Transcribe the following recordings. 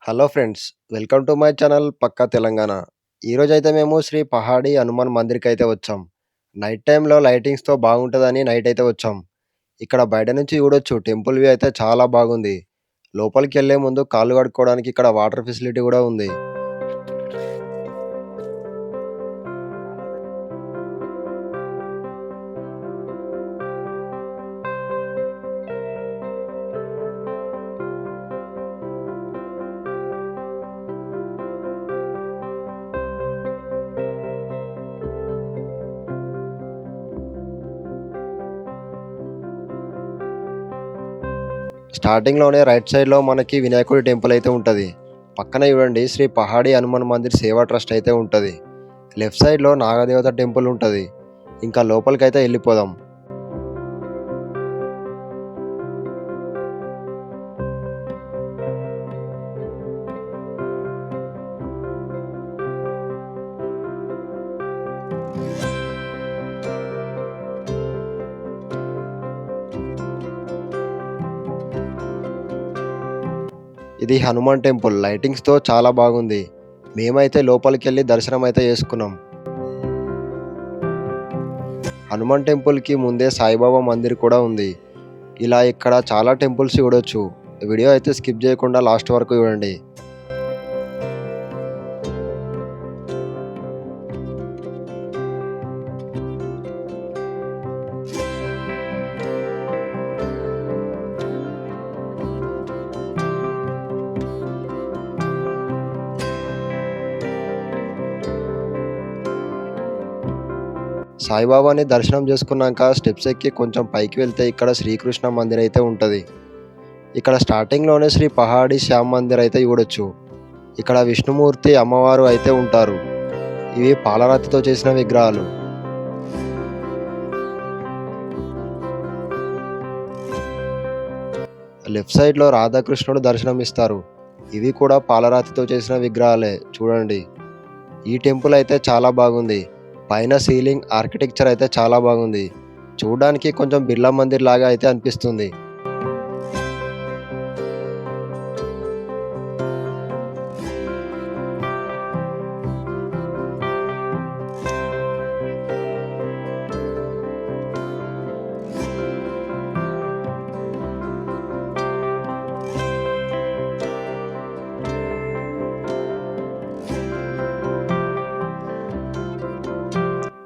Hello friends, welcome to my channel పక్కా తెలంగాణ. ఈరోజైతే మేము శ్రీ పహాడి హనుమాన్ మందిర్‌కి అయితే వచ్చాం. నైట్ టైమ్‌లో లైటింగ్స్‌తో బాగుంటదని నైట్ అయితే వచ్చాం. ఇక్కడ బయట నుంచి చూడొచ్చు, టెంపుల్ వ్యూ అయితే చాలా బాగుంది. లోపలికెళ్ళే ముందు కాళ్ళు కడుక్కోవడానికి ఇక్కడ వాటర్ ఫెసిలిటీ కూడా ఉంది. స్టార్టింగ్‌లోనే రైట్ సైడ్‌లో మనకి వినాయకుడి టెంపుల్ అయితే ఉంటది. పక్కన చూడండి శ్రీ పహాడి హనుమాన్ మందిర్ సేవా ట్రస్ట్ అయితే ఉంటది. లెఫ్ట్ సైడ్‌లో నాగదేవత టెంపుల్ ఉంటది. ఇంకా లోపలికైతే ఎళ్ళిపోదాం. ఇది హనుమాన్ టెంపుల్ లైటింగ్స్‌తో చాలా బాగుంది. మేమైతే లోపలికెళ్ళి దర్శనం అయితే చేసుకున్నాం. హనుమాన్ టెంపుల్‌కి ముందే సాయిబాబా మందిర్ కూడా ఉంది. ఇలా ఇక్కడ చాలా టెంపుల్స్ చూడొచ్చు. వీడియో అయితే స్కిప్ చేయకుండా లాస్ట్ వరకు చూడండి. సాయిబాబాని దర్శనం చేసుకున్నాక స్టెప్స్ ఎక్కి కొంచెం పైకి వెళ్తే ఇక్కడ శ్రీకృష్ణ మందిర్ అయితే ఉంటది. ఇక్కడ స్టార్టింగ్‌లోనే శ్రీ పహాడి శ్యామ్ మందిర్ అయితే చూడొచ్చు. ఇక్కడ విష్ణుమూర్తి, అమ్మవారు అయితే ఉంటారు. ఇవి పాలరాతితో చేసిన విగ్రహాలు. లెఫ్ట్ సైడ్‌లో రాధాకృష్ణుడు దర్శనమిస్తారు. ఇవి కూడా పాలరాతితో చేసిన విగ్రహాలే చూడండి. ఈ టెంపుల్ అయితే చాలా బాగుంది. పైన సీలింగ్ ఆర్కిటెక్చర్ అయితే చాలా బాగుంది. చూడడానికి కొంచెం బిర్లా మందిర్ లాగా అయితే అనిపిస్తుంది.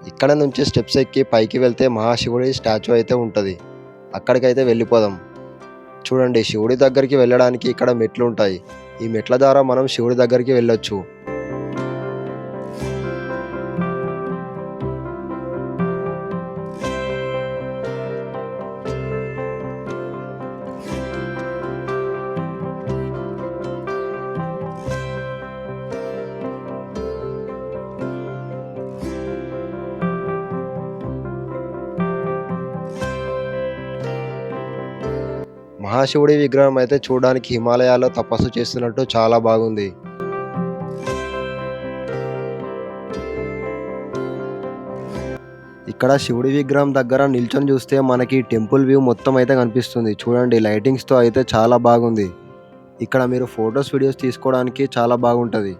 ఇక్కడ నుంచి స్టెప్స్ ఎక్కి పైకి వెళ్తే మహాశివుడి స్టాచ్యూ అయితే ఉంటది. అక్కడికైతే వెళ్ళిపోదాం. చూడండి, శివుడి దగ్గరికి వెళ్ళడానికి ఇక్కడ మెట్లు ఉంటాయి. ఈ మెట్ల ద్వారా మనం శివుడి దగ్గరికి వెళ్ళొచ్చు. మహాశివుడి విగ్రహం అయితే చూడడానికి హిమాలయాల్లో తపస్సు చేస్తున్నట్టు చాలా బాగుంది. ఇక్కడ శివుడి విగ్రహం దగ్గర నిల్చొని చూస్తే మనకి టెంపుల్ వ్యూ మొత్తం అయితే కనిపిస్తుంది. చూడండి, లైటింగ్స్‌తో అయితే చాలా బాగుంది. ఇక్కడ మీరు ఫోటోస్, వీడియోస్ తీసుకోవడానికి చాలా బాగుంటది.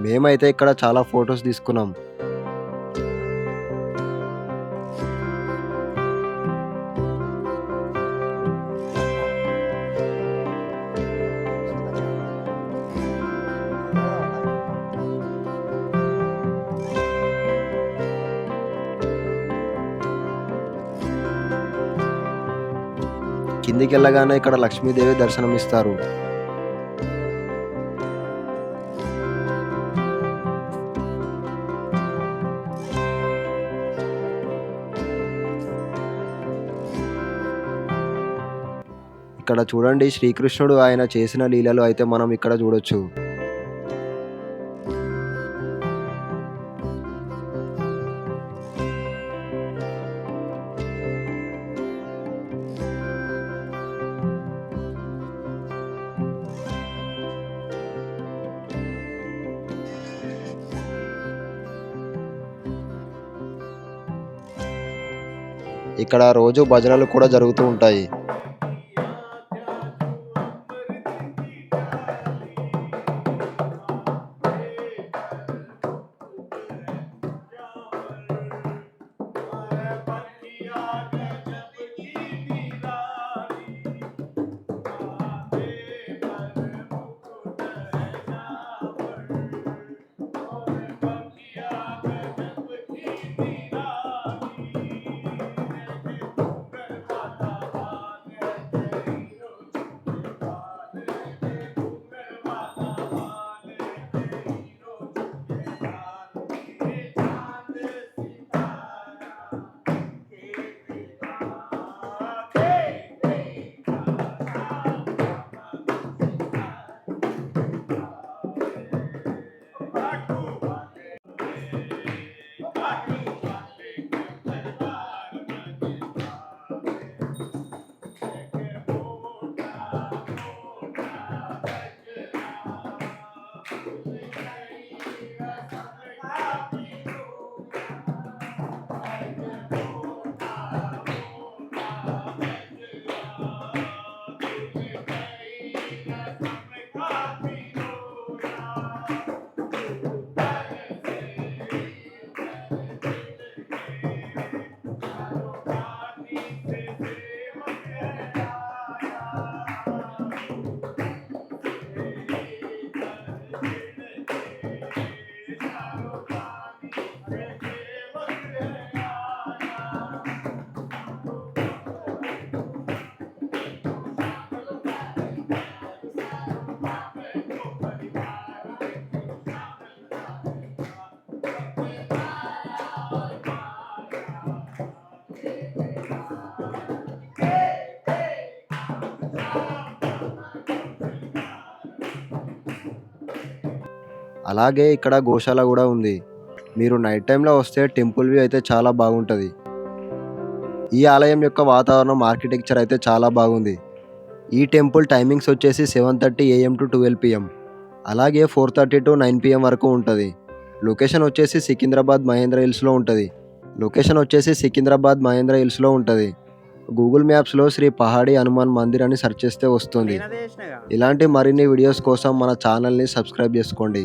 మేమైతే ఇక్కడ చాలా ఫోటోస్ తీసుకున్నాం. కిందికెళ్ళగానే ఇక్కడ లక్ష్మీదేవి దర్శనమిస్తారు. ఇక్కడ చూడండి, శ్రీకృష్ణుడు ఆయన చేసిన లీలలు అయితే మనం ఇక్కడ చూడొచ్చు. ఇక్కడ రోజు భజనలు కూడా జరుగుతూ ఉంటాయి. అలాగే ఇక్కడ గోశాల కూడా ఉంది. మీరు నైట్ టైంలో వస్తే టెంపుల్ వ్యూ అయితే చాలా బాగుంటుంది. ఈ ఆలయం యొక్క వాతావరణం ఆర్కిటెక్చర్ అయితే చాలా బాగుంది. ఈ టెంపుల్ టైమింగ్స్ వచ్చేసి 7:30 AM to 12 PM, అలాగే 4:30 to 9 PM వరకు ఉంటుంది. లొకేషన్ వచ్చేసి సికింద్రాబాద్ మహేంద్ర హిల్స్లో ఉంటుంది. గూగుల్ మ్యాప్స్లో శ్రీ పహాడి హనుమాన్ మందిర్ అని సెర్చ్ చేస్తే వస్తుంది. ఇలాంటి మరిన్ని వీడియోస్ కోసం మన ఛానల్ని సబ్స్క్రైబ్ చేసుకోండి.